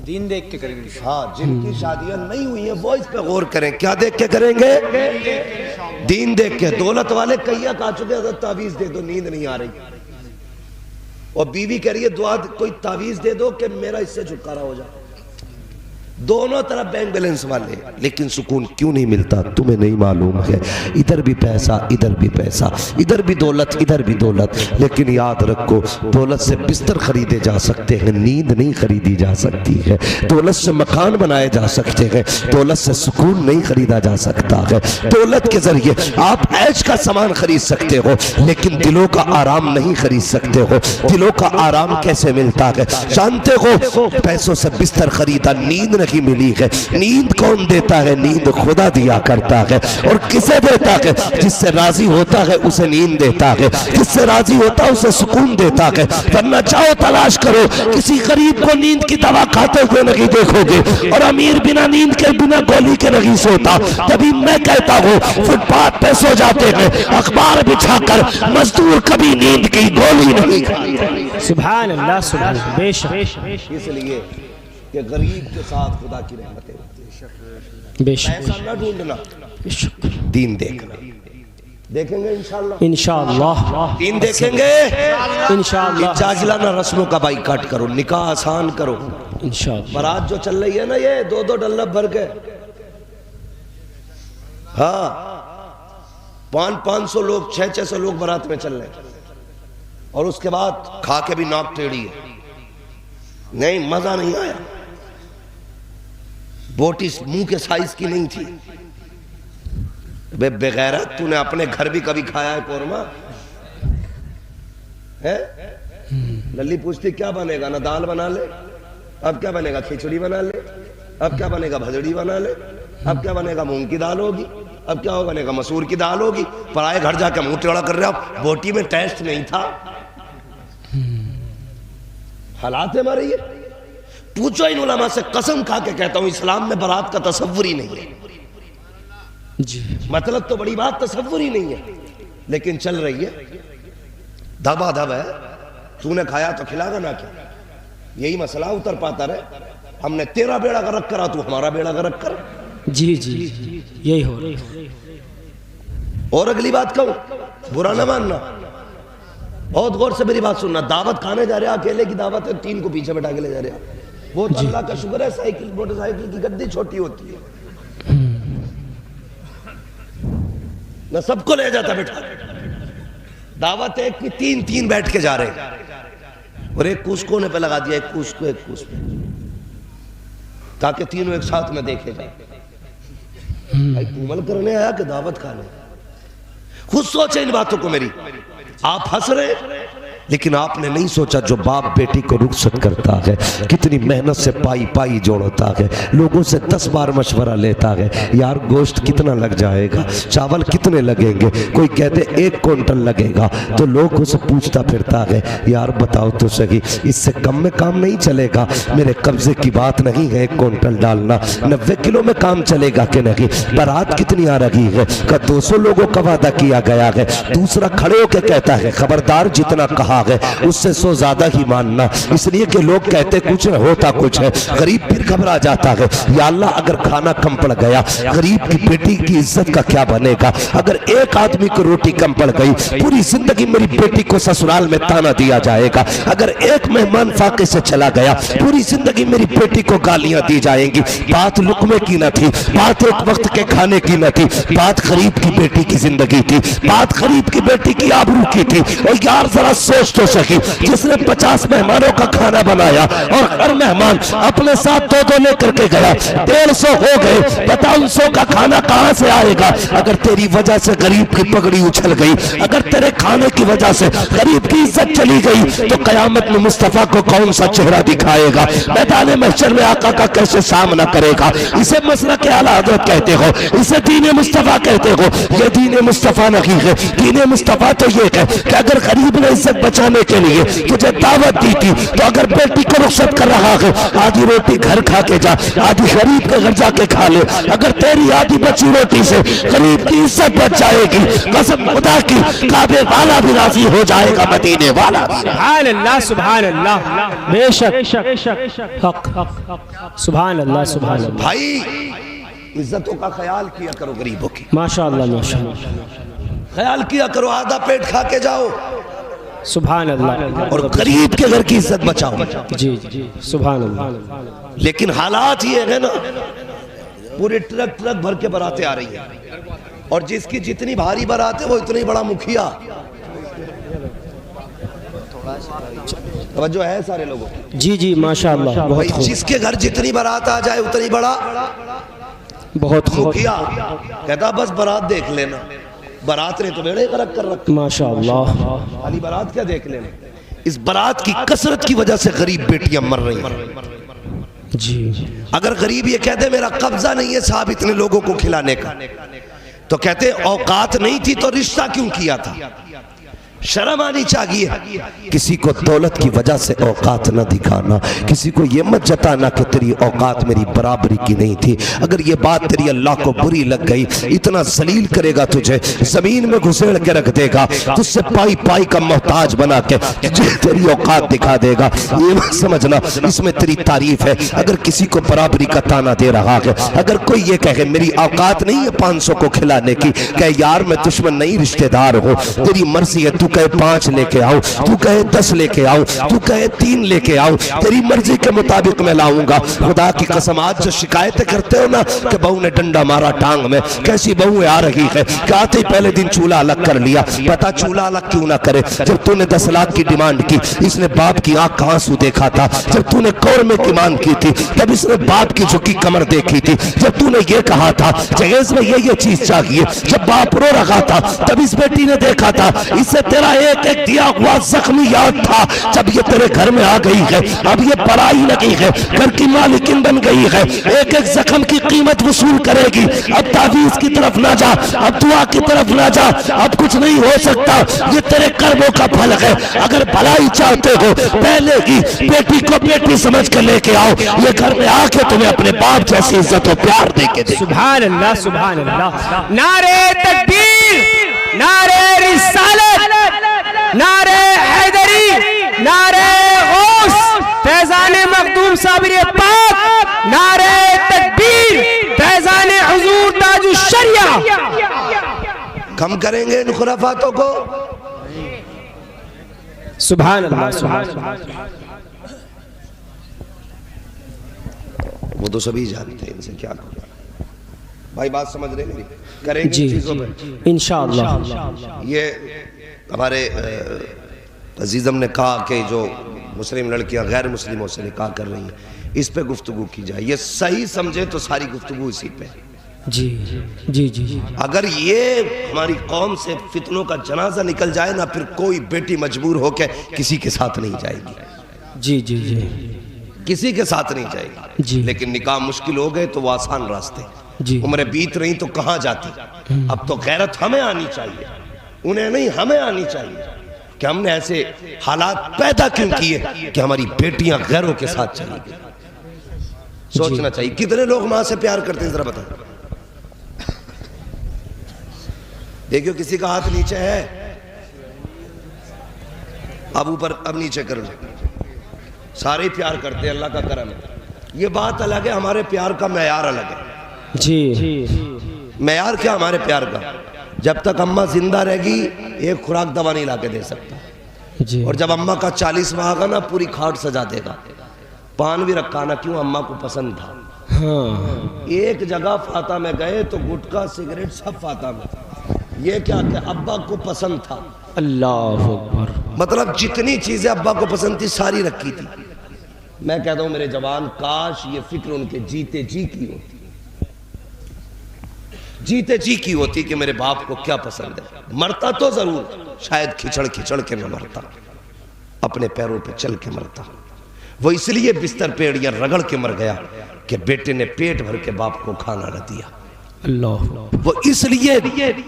دین دیکھ کے کریں گے۔ ہاں جن کی شادیاں نہیں ہوئی ہیں وہ اس پہ غور کریں، کیا دیکھ کے کریں گے؟ دین دیکھ کے۔ دولت والے کئیا کہا چکے حضرت تعویذ دے دو، نیند نہیں آ رہی، اور بیوی کہہ رہی ہے دعا کوئی تعویذ دے دو کہ میرا اس سے چھٹکارا ہو جائے۔ دونوں طرف بینک بیلنس والے، لیکن سکون کیوں نہیں ملتا تمہیں نہیں معلوم ہے۔ ادھر بھی پیسہ، ادھر بھی پیسہ، ادھر بھی دولت، ادھر بھی دولت، لیکن یاد رکھو دولت سے بستر خریدے جا سکتے ہیں، نیند نہیں خریدی جا سکتی ہے۔ دولت سے مکان بنائے جا سکتے ہیں، دولت سے سکون نہیں خریدا جا سکتا ہے۔ دولت کے ذریعے آپ عیش کا سامان خرید سکتے ہو، لیکن دلوں کا آرام نہیں خرید سکتے ہو۔ دلوں کا آرام کیسے ملتا ہے؟ جانتے ہو پیسوں سے بستر خریدا، نیند نہیں ملی ہے۔ نیند کون دیتا ہے؟ نیند خدا دیا کرتا ہے، اور کسے دیتا ہے؟ جس سے راضی ہوتا ہے اسے نیند دیتا ہے، جس سے راضی ہوتا ہے اسے سکون دیتا ہے۔ ورنہ جاؤ تلاش کرو، کسی غریب کو نیند کی دوا کھاتے ہوئے نہیں دیکھو گے، اور امیر بنا نیند کے، بنا گولی کے نہیں سوتا۔ تبھی میں کہتا ہوں فٹ پاتھ پہ سو جاتے ہیں اخبار بچھا کر، مزدور کبھی نیند کی گولی نہیں کھاتے۔ سبحان اللہ، سبحان اللہ، بے شک، اس لیے کہ غریب کے ساتھ خدا کی رحمتیں ہوتی ہیں۔ بے شک، پیسہ نہ ڈھونڈنا، بے شک، دین دیکھنا۔ دیکھیں گے انشاءاللہ، انشاءاللہ، دین دیکھیں گے۔ انشاءاللہ، جاہلانہ رسموں کا بائیکاٹ کرو، نکاح آسان کرو۔ انشاءاللہ، بارات جو چل رہی ہے نا، یہ 2 ڈلب بھر کے، ہاں 500 لوگ، 600 لوگ بارات میں چل رہے ہیں، اور اس کے بعد کھا کے بھی ناک ٹیڑھی ہے، نہیں مزہ نہیں آیا، بوٹی منہ کے سائز کی نہیں تھی۔ بغیرت، تو نے اپنے گھر بھی کبھی کھایا ہے قورمہ؟ للی پوچھتی کیا بنے گا؟ نہ دال بنا لے، اب کیا بنے گا؟ کھچڑی بنا لے، اب کیا بنے گا؟ بھجڑی بنا لے، اب کیا بنے گا؟ مونگ کی دال ہوگی، اب کیا بنے گا؟ مسور کی دال ہوگی۔ پرائے گھر جا کے منہ ٹیڑھا کر رہے ہو، بوٹی میں ٹیسٹ نہیں تھا۔ حالات ہمارے یہ، پوچھو ان علماء سے، قسم کھا کے کہتا ہوں اسلام میں برات کا تصور ہی نہیں ہے۔ جی، مطلب تو بڑی بات تصور ہی نہیں ہے، لیکن چل رہی ہے، دھبا دھب ہے۔ تو نے کھایا تو کھلا گا، نہ کیا؟ یہی مسئلہ اتر پاتا رہے۔ ہم نے تیرا بیڑا غرق کرا، تو ہمارا بیڑا غرق کر۔ جی جی، یہی ہو رہا ہے۔ اور اگلی بات کہوں، برا نہ ماننا، بہت غور سے میری بات سننا۔ دعوت کھانے جا رہے ہیں، اکیلے کی دعوت ہے، 3 کو پیچھے بٹھا کے لے جا رہے ہیں، وہ تو اللہ کا شکر ہے سائیکل موٹر سائیکل کی گڈی چھوٹی ہوتی ہے، نہ سب کو لے جاتا بٹھا۔ دعوت ایک کی 3 بیٹھ کے جا رہے ہیں، اور ایک کوس کونے پہ لگا دیا، ایک کوس کو ایک کوس پہ، تاکہ تینوں ایک ساتھ میں دیکھے جائیں۔ بھائی عمل کرنے آیا کہ دعوت کھانے؟ خود سوچیں ان باتوں کو میری۔ آپ ہنس رہے لیکن آپ نے نہیں سوچا جو باپ بیٹی کو رخصت کرتا ہے کتنی محنت سے پائی پائی جوڑتا ہے, لوگوں سے 10 بار مشورہ لیتا ہے, یار گوشت کتنا لگ جائے گا, چاول کتنے لگیں گے, کوئی کہتے 1 کوئنٹل لگے گا تو لوگ اسے پوچھتا پھرتا ہے یار بتاؤ تو صحیح اس سے کم میں کام نہیں چلے گا, میرے قبضے کی بات نہیں ہے 1 کوئنٹل ڈالنا, 90 کلو میں کام چلے گا کہ نہیں, بارات کتنی آ رہی ہے کہ 200 لوگوں کا وعدہ کیا گیا ہے, دوسرا کھڑے ہو کے کہتا ہے خبردار جتنا کہا ہے اس سے 100 زیادہ ہی ماننا, اس لیے کہ لوگ کہتے کچھ ہے ہوتا کچھ ہے. غریب پھر گھبرا جاتا ہے, یا اللہ اگر کھانا کم پڑ گیا غریب کی بیٹی کی عزت کا کیا بنے گا, اگر ایک آدمی کو روٹی کم پڑ گئی پوری زندگی میری بیٹی کو سسرال میں تانا دیا جائے گا, اگر ایک مہمان فاقے سے چلا گیا پوری زندگی میری بیٹی کو گالیاں دی جائیں گی. بات لقمے کی نہ تھی, بات ایک وقت کے کھانے کی نہ تھی, بات غریب کی بیٹی کی زندگی تھی, بات غریب کی بیٹی کی آبرو کی تھی. اور یار ذرا سوچ تو سکی, جس نے 50 مہمانوں کا کھانا بنایا اور ہر مہمان اپنے ساتھ 2 لے کر کے گیا, 150 ہو گئے, بتا 100 کا کھانا کہاں سے آئے گا. اگر تیری وجہ سے غریب کی پگڑی اچھل گئی, اگر تیرے کھانے کی وجہ سے غریب کی عزت چلی گئی تو قیامت میں مصطفیٰ کو کون سا چہرہ دکھائے گا, میدان محشر میں آقا کا کیسے سامنا کرے گا. اسے مسلک اعلیٰ حضرت کہتے ہو, اسے دین مصطفیٰ کہتے ہو. یہ دین مصطفیٰ نہیں ہے, دین مصطفیٰ تو یہ ہے کہ اگر غریب نے عزت بچانے کے لیے تجھے دعوت دی تھی تو اگر بیٹی کو رخصت کر رہا ہے آدھی روٹی گھر کھا کے جا, آدھی غریب کے گھر جا کے کھا لے. اگر تیری آدھی بچی روٹی سے غریب کی عزت بچ جائے گی قسم خدا کی کعبے والا بھی راضی ہو جائے گا, مدینے والا بھی. سبحان اللہ سبحان اللہ, بے شک حق سبحان اللہ سبحان اللہ. بھائی عزتوں کا خیال کیا کرو, غریبوں کی ماشاءاللہ ماشاءاللہ, خیال کیا کرو, آدھا پیٹ کھا کے جاؤ سبحان اللہ, اور غریب کے گھر کی عزت بچاؤ. جی جی سبحان اللہ. لیکن حالات یہ ہے نا, پورے ٹرک بھر کے براتیں آ رہی ہیں, اور جس کی جتنی بھاری برات ہے وہ اتنی بڑا مکھیا. توجہ ہے سارے لوگوں کی؟ جی جی ماشاءاللہ, بہت خوب, جس کے گھر جتنی برات آ جائے اتنی بڑا بہت خوب, مکھیا. کہتا بس برات دیکھ لینا, برات نے تو بیڑے غرق کر رکھا, ماشاءاللہ. خالی برات کیا دیکھ لینا. اس برات کی کثرت کی وجہ سے غریب بیٹیاں مر رہی ہیں. جی اگر غریب یہ کہتے میرا قبضہ نہیں ہے صاحب اتنے لوگوں کو کھلانے کا, تو کہتے اوقات نہیں تھی تو رشتہ کیوں کیا تھا. شرم آنی چاہیے. کسی کو دولت کی وجہ سے اوقات نہ دکھانا, کسی کو یہ مت جتانا کہ تیری اوقات میری برابری کی نہیں تھی. اگر یہ بات تیری اللہ کو بری لگ گئی اتنا ذلیل کرے گا تجھے, زمین میں گھسیڑ کے رکھ دے گا, تجھ سے پائی پائی کا محتاج بنا کے تیری اوقات دکھا دے گا. یہ مت سمجھنا اس میں تیری تعریف ہے. اگر کسی کو برابری کا تانا دے رہا ہے, اگر کوئی یہ کہے میری اوقات نہیں ہے 500 کو کھلانے کی, کہ یار میں دشمن نہیں رشتہ دار ہوں, تیری مرضی ہے, تو کہے 5 لے کے آؤ, تو کہے 10 لے کے آؤ, تو کہے 3 لے کے آؤ, تیری مرضی کے مطابق میں لاؤں گا. خدا کی قسم آج جو شکایتیں کرتے ہو نا کہ بہو نے ڈنڈا مارا ٹانگ میں, کیسی بہویں آ رہی ہے کہ آتے ہی پہلے دن چولہا الگ کر لیا. پتا چولہا الگ کیوں نہ کرے, جب تو نے 10 لاکھ کی ڈیمانڈ کی اس نے باپ کی آنکھ کہاں سو دیکھا تھا. جب تو نے قورمے کی مانگ کی تھی تب اس نے باپ کی جھکی کمر دیکھی تھی. جب تو نے یہ کہا تھا جہیز میں یہ چیز چاہیے, جب باپ رو رہا تھا تب اس بیٹی نے دیکھا تھا. اس سے تیرا ایک ایک دیا ہوا زخمی یاد تھا. جب یہ تیرے گھر میں آ گئی ہے اب یہ پرائی لگی ہے, گھر کی مالکن بن گئی ہے, ایک ایک زخم کی قیمت وصول کرے گی. اب تعویذ کی طرف نہ جا, اب دعا کی طرف نہ جا, اب کچھ نہیں ہو سکتا. یہ تیرے کرموں کا پھل ہے. اگر بھلائی چاہتے ہو پہلے ہی بیٹی کو بیٹی سمجھ کے لے کے آؤ, یہ گھر میں آ کے تمہیں اپنے باپ جیسی عزت و پیار دے کے دے. سبحان اللہ سبحان اللہ. نعرہ تکبیر, نعرہ رسالت, نعرہ حیدری, نعرہ غوث, فیضان مخدوم صابر پاک, نعرہ تکبیر, فیضان حضور تاج الشریعہ. کم کریں گے ان خرافاتوں کو. سبحان اللہ سبحان اللہ. وہ تو سبھی جانتے ہیں, ان سے کیا کریں. بھائی بات سمجھ رہے ہیں, کریں گے جی چیزوں میں انشاءاللہ. یہ ہمارے عزیزم نے کہا کہ جو مسلم لڑکیاں غیر مسلموں سے نکاح کر رہی ہیں اس پہ گفتگو کی جائے. یہ صحیح سمجھے تو ساری گفتگو اسی پہ. جی جی جی اگر یہ ہماری قوم سے فتنوں کا جنازہ نکل جائے نا، پھر کوئی بیٹی مجبور ہو کے کسی کے ساتھ نہیں جائے گی، جی جی جی کسی کے ساتھ نہیں جائے گی۔ جی لیکن نکاح مشکل ہو گئے تو وہ آسان راستے، جی عمریں بیت رہی تو کہاں جاتی۔ اب تو غیرت ہمیں آنی چاہیے، انہیں نہیں، ہمیں آنی چاہیے کہ ہم نے ایسے حالات پیدا کیوں کیے کہ ہماری بیٹیاں غیروں کے ساتھ چلی گئی۔ سوچنا چاہیے کتنے لوگ ماں سے پیار کرتے ہیں، ذرا بتائیں۔ دیکھو کسی کا ہاتھ نیچے ہے، اب اوپر، اب نیچے کر لیں۔ سارے پیار کرتے ہیں، اللہ کا کرم ہے۔ یہ بات الگ ہے، ہمارے پیار کا معیار الگ ہے۔ جی معیار کیا ہمارے پیار کا؟ جب تک اماں زندہ رہے گی ایک خوراک دوا نہیں لا کے دے سکتا، جی اور جب اماں کا 40واں آگا نا پوری کھاٹ سجا دے گا۔ پان بھی رکھا نا، کیوں؟ اماں کو پسند تھا۔ ہاں ایک جگہ فاتح میں گئے تو گٹکا سگریٹ سب فاتح میں، یہ کیا کہ ابا کو پسند تھا۔ اللہ اکبر۔ مطلب جتنی چیزیں ابا کو پسند تھی ساری رکھی تھی۔ میں کہتا ہوں میرے جوان، کاش یہ فکر ان کے جیتے جی کی ہوتی، جیتے جی کی ہوتی کہ میرے باپ کو کیا پسند ہے۔ مرتا تو ضرور، شاید کھچڑ کھچڑ کے نہ مرتا، اپنے پیروں پہ چل کے مرتا۔ وہ اس لیے بستر پہ ایڑیاں رگڑ کے مر گیا کہ بیٹے نے پیٹ بھر کے باپ کو کھانا نہ دیا۔ اللہ، وہ اس لیے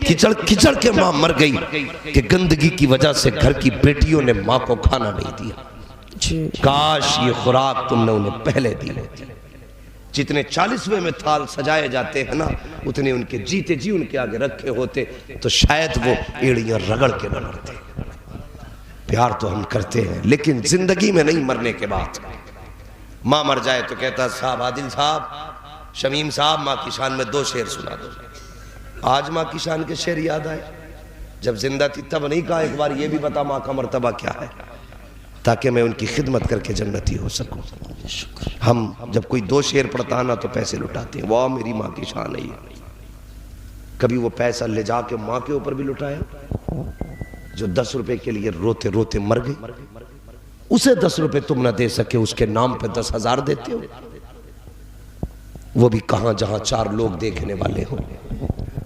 کھچڑ کھچڑ کے ماں مر گئی کہ گندگی کی وجہ سے گھر کی بیٹیوں نے ماں کو کھانا نہیں دیا۔ کاش یہ خوراک تم نے انہیں پہلے دی ہوتی۔ جتنے 40ویں میں تھال سجائے جاتے ہیں نا، اتنے ان کے جیتے جی ان کے آگے رکھے ہوتے تو شاید وہ ایڑیاں رگڑ کے نہ مرتے۔ پیار تو ہم کرتے ہیں لیکن زندگی میں نہیں، مرنے کے بعد۔ ماں مر جائے تو کہتا صاحب عادل صاحب، شمیم صاحب، ماں کی شان میں 2 شعر سنا دو۔ آج ماں کی شان کے شعر یاد آئے، جب زندہ تھی تب نہیں کہا ایک بار یہ بھی بتا ماں کا مرتبہ کیا ہے، تاکہ میں ان کی خدمت کر کے جنتی ہو سکوں۔ ہم جب کوئی 2 شعر پڑھتا نا تو پیسے لٹاتے ہیں، واہ میری ماں کی شان ہے یہ۔ کبھی وہ پیسہ لے جا کے ماں کے اوپر بھی لٹایا، جو 10 روپے کے لیے روتے روتے مر گئی، اسے 10 روپے تم نہ دے سکے، اس کے نام پہ 10,000 دیتے ہو۔ وہ بھی کہاں جہاں 4 لوگ دیکھنے والے ہوں۔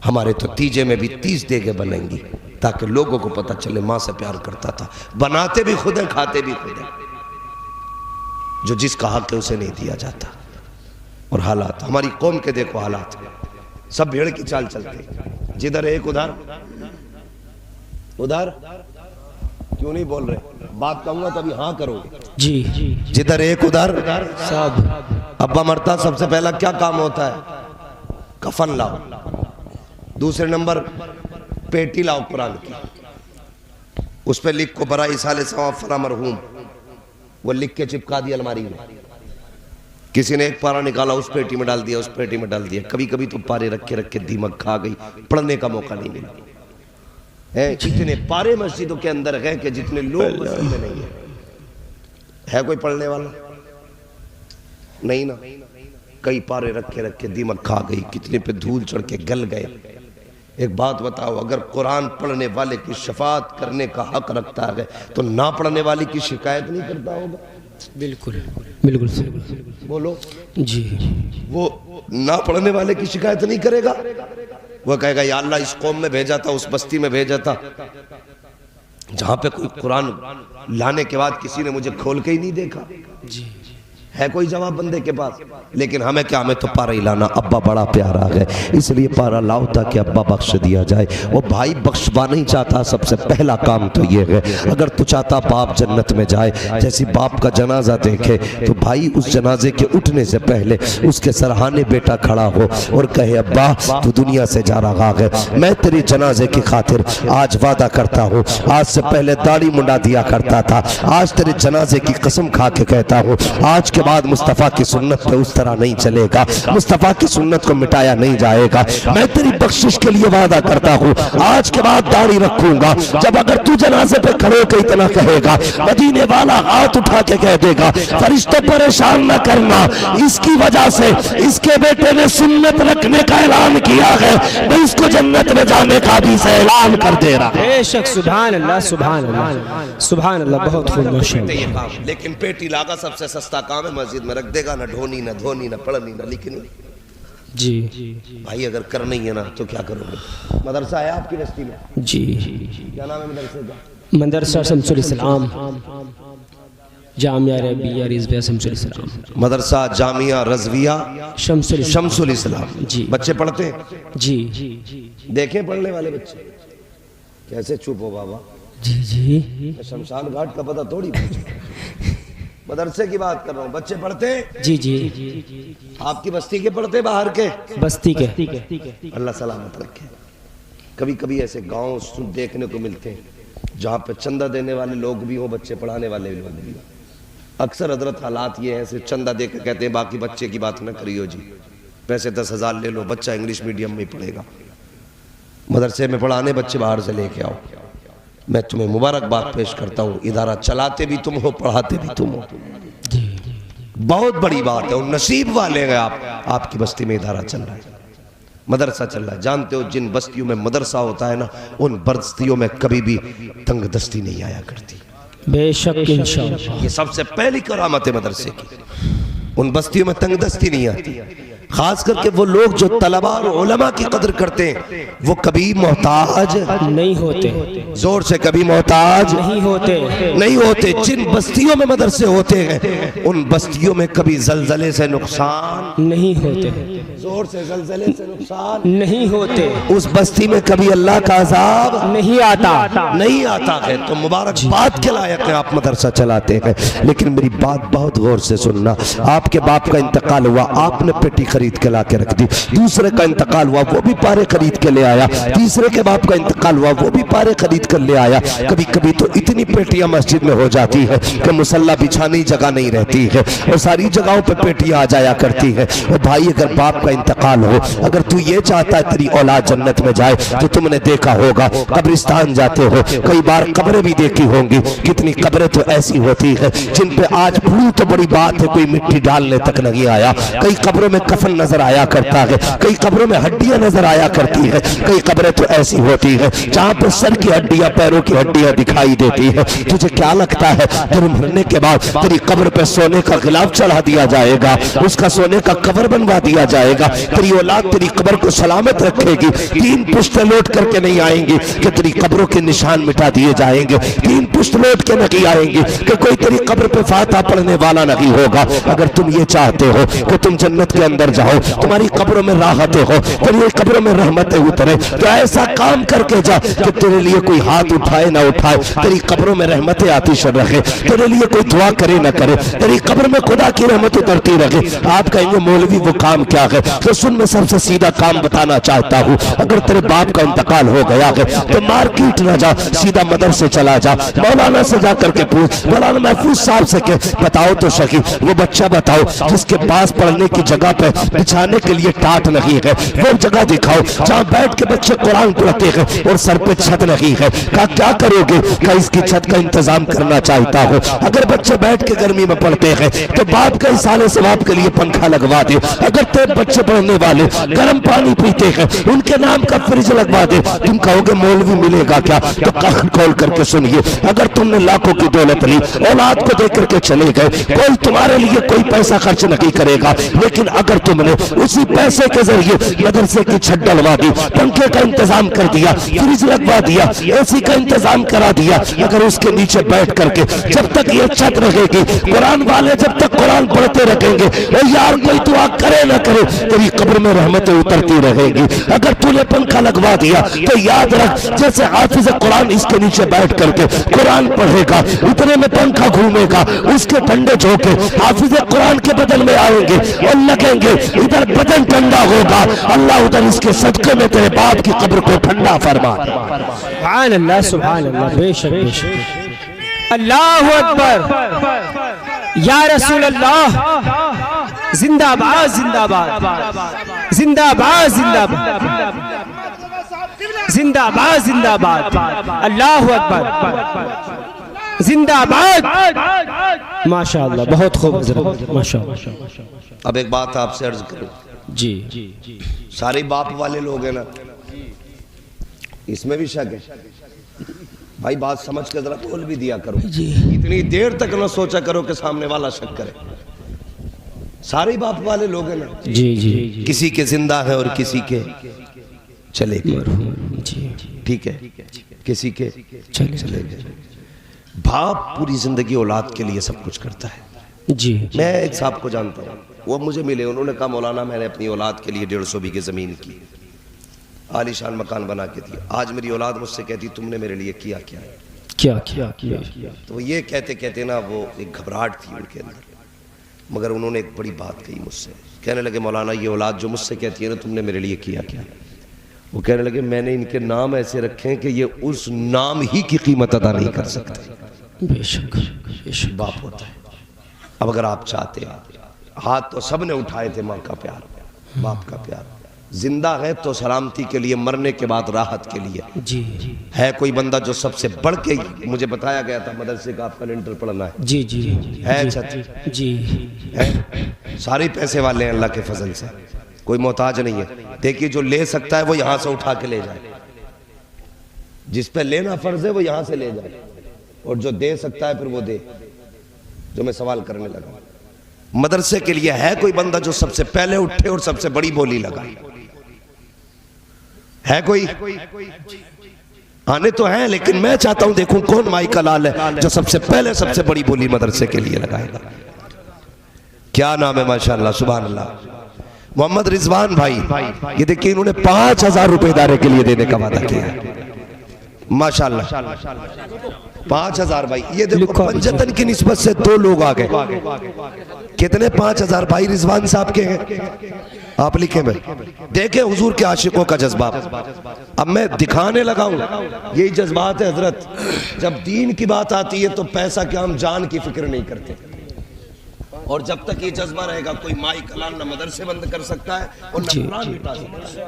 ہمارے تو تیجے میں بھی 30 دیگیں بنیں گی تاکہ لوگوں کو پتہ چلے ماں سے پیار کرتا تھا۔ بناتے بھی خود ہیں، کھاتے بھی خود ہیں۔ جو جس کا حق ہے اسے نہیں دیا جاتا۔ اور حالات ہماری قوم کے دیکھو، حالات سب بھیڑ کی چال چلتے، جدھر ایک ادھر ادھر۔ کیوں نہیں بول رہے؟ بات کہوں گا تبھی ہاں کرو گے۔ جی جدھر ایک ادھر سب۔ ابا مرتا سب سے پہلا کیا کام ہوتا ہے؟ کفن لاؤ۔ دوسرے نمبر پیٹی لاؤ قرآن کی، اس پہ لکھ کو برا ایصال ثواب فلاں مرحوم، وہ لکھ کے چپکا دیا الماری میں۔ کسی نے ایک پارا نکالا، اس پیٹی میں ڈال دیا، اس پیٹی میں ڈال دیا۔ کبھی کبھی تو پارے رکھ کے دیمک کھا گئی، پڑھنے کا موقع نہیں ملا۔ جتنے پارے مسجدوں کے اندر گئے کہ جتنے لوگ مسجد میں نہیں ہے کوئی پڑھنے والا نہیں نا۔ کئی پارے رکھ کے دیمک کھا گئی، کتنے پہ دھول چڑھ کے گل گئے۔ ایک بات بتاؤ، اگر قرآن پڑھنے والے کی شفاعت کرنے کا حق رکھتا ہے تو نہ پڑھنے والے کی شکایت نہیں کرتا ہوگا؟ بالکل بالکل بولو جی۔ وہ نہ پڑھنے والے کی شکایت نہیں کرے گا؟ وہ کہے گا یا اللہ اس قوم میں بھیجا تھا، اس بستی میں بھیجا تھا جہاں پہ کوئی قرآن لانے کے بعد کسی نے مجھے کھول کے ہی نہیں دیکھا۔ جی ہے کوئی جواب بندے کے پاس؟ لیکن ہمیں کیا، ہمیں تو پارا ہی لانا۔ ابا بڑا پیارا ہے اس لیے پارا لاؤ تاکہ ابا بخش دیا جائے۔ وہ بھائی بخشوا نہیں چاہتا، سب سے پہلا کام تو یہ ہے، اگر تو چاہتا باپ جنت میں جائے، جیسی باپ کا جنازہ دیکھے تو بھائی اس جنازے کے اٹھنے سے پہلے اس کے سرہانے بیٹا کھڑا ہو اور کہے ابا تو دنیا سے جا رہا ہے، میں تیری جنازے کی خاطر آج وعدہ کرتا ہوں، آج سے پہلے داڑھی منڈا دیا کرتا تھا، آج تیرے جنازے کی قسم کھا کے کہتا ہوں آج کے بعد مصطفیٰ کی سنت پہ اس طرح نہیں چلے گا، مصطفیٰ کی سنت کو مٹایا نہیں جائے گا۔ میں تیری بخشش کے لیے وعدہ کرتا ہوں آج کے بعد داڑھی رکھوں گا۔ جب اگر تو جنازے پہ کھڑے ہو کے اتنا کہے گا، مدینے والا ہاتھ اٹھا کے کہہ دے گا فرشتے پریشان نہ کرنا، اس کی وجہ سے اس کے بیٹے نے سنت رکھنے کا اعلان کیا ہے، میں اس کو جنت میں جانے کا بھی سے اعلان کر دے رہا ہوں۔ بے شک، سبحان اللہ سبحان اللہ سبحان اللہ، بہت خوب ماشاءاللہ۔ لیکن پیٹی لاگا سب سے سستا کام ہے، مسجد میں رکھ دے گا، نہ ڈھونی نہ دھونی نہ پڑھنی نہ لکھنی۔ جی بھائی اگر کرنا ہی ہے نا تو کیا کرو گے؟ مدرسہ ہے آپ کی بستی میں؟ جی کیا نام ہے مدرسے کا؟ مدرسہ شمس الاسلام جامعہ ربیہ رضویہ شمس الاسلام مدرسہ جامعہ رضویہ شمس شمس الاسلام. جی بچے پڑھتے ہیں؟ جی دیکھیں پڑھنے والے بچے. کیسے چپ ہو بابا؟ جی جی شمشان گھاٹ کا پتہ تھوڑی پوچھو. مدرسے کی بات کر رہا ہوں. بچے پڑھتے ہیں؟ جی جی آپ کی بستی کے پڑھتے باہر کے؟ بستی کے. اللہ سلامت رکھے. کبھی کبھی ایسے گاؤں دیکھنے کو ملتے ہیں جہاں پہ چندہ دینے والے لوگ بھی ہوں، بچے پڑھانے والے لوگ بھی ہوں. اکثر حضرت حالات یہ ہیں صرف چندہ دے کے کہتے ہیں باقی بچے کی بات نہ کریو جی، پیسے 10,000 لے لو، بچہ انگلش میڈیم میں پڑھے گا. مدرسے میں پڑھانے بچے باہر سے لے کے آؤ. میں تمہیں مبارکباد پیش کرتا ہوں. ادارہ چلاتے بھی تم ہو، پڑھاتے بھی تم ہو. بہت بڑی بات ہے. اور نصیب والے ہیں آپ کی بستی میں ادارہ چل رہا ہے، مدرسہ چل رہا ہے. جانتے ہو جن بستیوں میں مدرسہ ہوتا ہے نا، ان بستیوں میں کبھی بھی تنگ دستی نہیں آیا کرتی. بے شک انشاءاللہ. یہ سب سے پہلی کرامت ہے مدرسے کی. ان بستیوں میں تنگ دستی نہیں آتی. خاص کر کے وہ لوگ جو طلباء اور علماء کی قدر کرتے ہیں وہ کبھی محتاج نہیں ہوتے. زور سے کبھی محتاج نہیں ہوتے. جن بستیوں میں مدرسے ہوتے ہیں ان بستیوں میں کبھی زلزلے سے نقصان نہیں ہوتے. زور سے زلزلے سے نقصان نہیں ہوتے. اس بستی میں کبھی اللہ کا عذاب نہیں آتا ہے. تو مبارک بات کے لائق ہے آپ مدرسہ چلاتے ہیں. لیکن میری بات بہت غور سے سننا. آپ کے باپ کا انتقال ہوا، آپ نے پیٹی خرید کے لا کے رکھ دی. دوسرے کا انتقال ہوا، وہ بھی پارے خرید کے لے آیا. تیسرے کے باپ کا انتقال ہوا، وہ بھی پارے خرید کر لے آیا. کبھی کبھی تو اتنی پیٹیاں مسجد میں ہو جاتی ہے کہ مصلی بچھانے جگہ نہیں رہتی ہے اور ساری جگہوں پہ پیٹیاں آ جایا کرتی ہے. اور بھائی اگر باپ کا انتقال ہو، اگر تو یہ چاہتا ہے تیری اولاد جنت میں جائے، تو تم نے دیکھا ہوگا قبرستان جاتے ہو کئی بار قبریں بھی دیکھی ہوں گی. کتنی قبریں تو ایسی ہوتی ہے جن پہ آج بھول تو بڑی بات ہے کوئی مٹی ڈالنے تک نہیں آیا. کئی قبروں میں کفن نظر آیا کرتا ہے، کئی قبروں میں ہڈیاں نظر آیا کرتی ہے. کئی قبریں تو ایسی ہوتی ہے جہاں پہ سر کی ہڈیاں، پیروں کی ہڈیاں دکھائی دیتی ہے. تجھے کیا لگتا ہے جب مرنے کے بعد تیری قبر پہ سونے کا غلاف چڑھا دیا جائے گا، اس کا سونے کا کور بنوا دیا جائے گا، تیری اولاد تیری قبر کو سلامت رکھے گی؟ 3 پشتیں لوٹ کر کے نہیں آئیں گی کہ تیری قبروں کے نشان مٹا دیے جائیں گے. 3 پشت لوٹ کے نہیں آئیں گی کہ کوئی تیری قبر پہ فاتحہ پڑھنے والا نہیں ہوگا. اگر تم یہ چاہتے ہو کہ تم جنت کے اندر جاؤ، تمہاری قبروں میں راحتیں ہو، تیری قبروں میں رحمتیں اترے، تو ایسا کام کر کے جا کہ تیرے لیے کوئی ہاتھ اٹھائے نہ اٹھائے، تیری قبروں میں رحمتیں آتش رکھے. تیرے لیے کوئی دعا کرے نہ کرے، تیری قبر میں خدا کی رحمت اترتی رکھے. آپ کہیں گے مولوی وہ کام کیا ہے؟ تو سن، میں سب سے سیدھا کام بتانا چاہتا ہوں. اگر تیرے باپ کا انتقال ہو گیا ہے تو مارکیٹ نہ جا، سیدھا مدرسے چلا جا. مولانا سے جا کر کے پوچھ، مولانا محفوظ صاحب سے کہ بتاؤ تو صحیح وہ بچہ بتاؤ جس کے پاس پڑھنے کی جگہ پہ بچھانے کے لیے ٹاٹ نہیں ہے، وہ جگہ دکھاؤ جہاں بیٹھ کے بچے قرآن پڑھتے ہیں اور سر پہ چھت نہیں ہے. کہا کیا کرو گے؟ کہ اس کی چھت کا انتظام کرنا چاہتا ہوں. اگر بچے بیٹھ کے گرمی میں پڑھتے ہیں تو باپ کا سالے ثواب کے لیے پنکھا لگوا دے. اگر تیرے بچے پڑھنے والے گرم پانی پیتے ہیں ان کے نام کا فریج لگوا دے. تم کہو گے مولوی ملے گا کیا؟ تو کان کھول کر کے سنیے، اگر تم نے لاکھوں کی دولت لی، اولاد کو دے کر کے چلے گئے، کوئی تمہارے لیے کوئی پیسہ خرچ نہیں کرے گا. لیکن اگر تم نے اسی پیسے کے ذریعے مدرسے کی چھت ڈلوا دی، پنکھے کا انتظام کر دیا، فریج لگوا دیا، اے سی کا انتظام کرا دیا، اگر اس کے نیچے بیٹھ کر کے جب تک یہ چھت رہے گی، قرآن والے جب تک قرآن پڑھتے رکھیں گے، اور یار کوئی دعا کرے نہ کرے تیری قبر میں رحمتیں اترتی رہے گی. اگر تو نے پنکھا لگوا دیا تو یاد رکھ جیسے حافظ قرآن اس کے نیچے بیٹھ کر کے قرآن پڑھے گا، اتنے میں پنکھا گھومے گا، اس کے ٹھنڈے جھونکے حافظ قرآن کے بدن میں آئیں گے اور لگیں گے. ادھر بدن ٹھنڈا ہوگا، اللہ ادھر اس کے صدقے میں تیرے باپ کی قبر کو ٹھنڈا فرما. سبحان اللہ سبحان اللہ. بے شک بے شک. اللہ اکبر. یا رسول اللہ زندہ باد زندہ باد زندہ باد زندہ باد زندہ باد زندہ باد. اللہ اکبر. زندہ باد. ماشاءاللہ بہت خوب حضرت ماشاءاللہ. اب ایک بات آپ سے عرض کروں. جی سارے باپ والے لوگ ہیں نا، اس میں بھی شک ہے. بھائی بات سمجھ کے ذرا بول بھی دیا کرو. اتنی دیر تک نہ سوچا کرو کہ سامنے والا شک کرے. سارے باپ والے لوگ ہیں نا، جی جی کسی کے زندہ ہیں اور کسی کے چلے گئے، جی ٹھیک ہے، کسی کے چلے چلے گئے۔ باپ پوری زندگی اولاد کے لیے سب کچھ کرتا ہے۔ جی میں ایک صاحب کو جانتا ہوں، وہ مجھے ملے، انہوں نے کہا مولانا میں نے اپنی اولاد کے لیے 150 بیگھے زمین کی، عالی شان مکان بنا کے دیا، آج میری اولاد مجھ سے کہتی تم نے میرے لیے کیا کیا ہے؟ کیا تو وہ یہ کہتے کہتے نا وہ ایک گھبراہٹ تھی ان کے اندر، مگر انہوں نے ایک بڑی بات کہی مجھ سے، کہنے لگے مولانا یہ اولاد جو مجھ سے کہتی ہے نا تم نے میرے لیے کیا کیا، وہ کہنے لگے میں نے ان کے نام ایسے رکھے ہیں کہ یہ اس نام ہی کی قیمت ادا نہیں کر سکتے۔ بے شک باپ ہوتا ہے۔ اب اگر آپ چاہتے ہیں، ہاتھ تو سب نے اٹھائے تھے، ماں کا پیار، باپ کا پیار، زندہ ہے تو سلامتی کے لیے، مرنے کے بعد راحت کے لیے۔ جی ہے کوئی بندہ جو سب سے بڑھ کے، مجھے بتایا گیا تھا مدرسے کا آپ کا لنٹر پڑھنا ہے، جی جی ہے چھت، جی ہے، سارے پیسے والے ہیں اللہ کے فضل سے، کوئی محتاج نہیں ہے۔ دیکھیے جو لے سکتا ہے وہ یہاں سے اٹھا کے لے جائے، جس پہ لینا فرض ہے وہ یہاں سے لے جائے، اور جو دے سکتا ہے پھر وہ دے۔ جو میں سوال کرنے لگا، مدرسے کے لیے ہے کوئی بندہ جو سب سے پہلے اٹھے اور سب سے بڑی بولی لگائے؟ ہے کوئی؟ آنے تو ہیں، لیکن میں چاہتا ہوں دیکھوں کون مائی کا لال ہے جو سب سے پہلے سب سے بڑی بولی مدرسے کے لیے لگائے گا۔ کیا نام ہے؟ ماشاءاللہ، سبحان اللہ، محمد رضوان بھائی، یہ دیکھیں انہوں نے 5000 روپے ادارے کے لیے دینے کا وعدہ کیا ہے، ماشاءاللہ 5000 بھائی۔ یہ دیکھو پنجتن کی نسبت سے 2 لوگ آگئے، کتنے؟ 5000 بھائی رضوان صاحب کے ہیں، آپ لکھیں بھائی، دیکھیں حضور کے عاشقوں کا جذبہ۔ اب میں دکھانے لگا ہوں، یہی جذبات ہے حضرت، جب دین کی بات آتی ہے تو پیسہ کیا ہم جان کی فکر نہیں کرتے، اور جب تک یہ جذبہ رہے گا کوئی مائی کلام نہ مدرسے بند کر سکتا ہے اور نہ قرآن مٹا سکتا ہے۔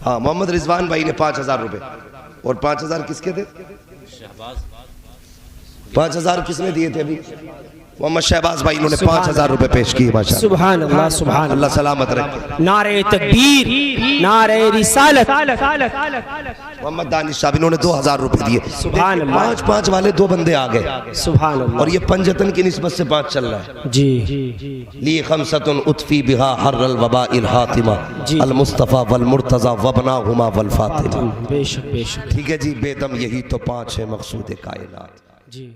ہاں محمد رضوان بھائی نے 5000 روپے، اور 5000 کس کے تھے؟ 5000 کس نے دیے تھے ابھی؟ محمد شہباز بھائی، انہوں نے 5000 روپے پیش کیے، ماشاءاللہ، سبحان اللہ سبحان اللہ سلامت رکھے۔ نعرہ تکبیر، نعرہ رسالت۔ محمد دانش صاحب، انہوں نے 2000 روپے دیے۔ سبحان اللہ، 5 والے 2 بندے آگئے، سبحان اللہ، اور یہ پنجتن کی نسبت سے 5 چل رہا ہے۔ جی لی خمسۃ اطفی بہا حر الوباء الحاتمہ، المصطفیٰ والمرتضیٰ وابناہما والفاطمہ۔ بے شک بے شک، ٹھیک ہے جی، بے دم یہی تو 5 ہے مقصود کائنات۔ جی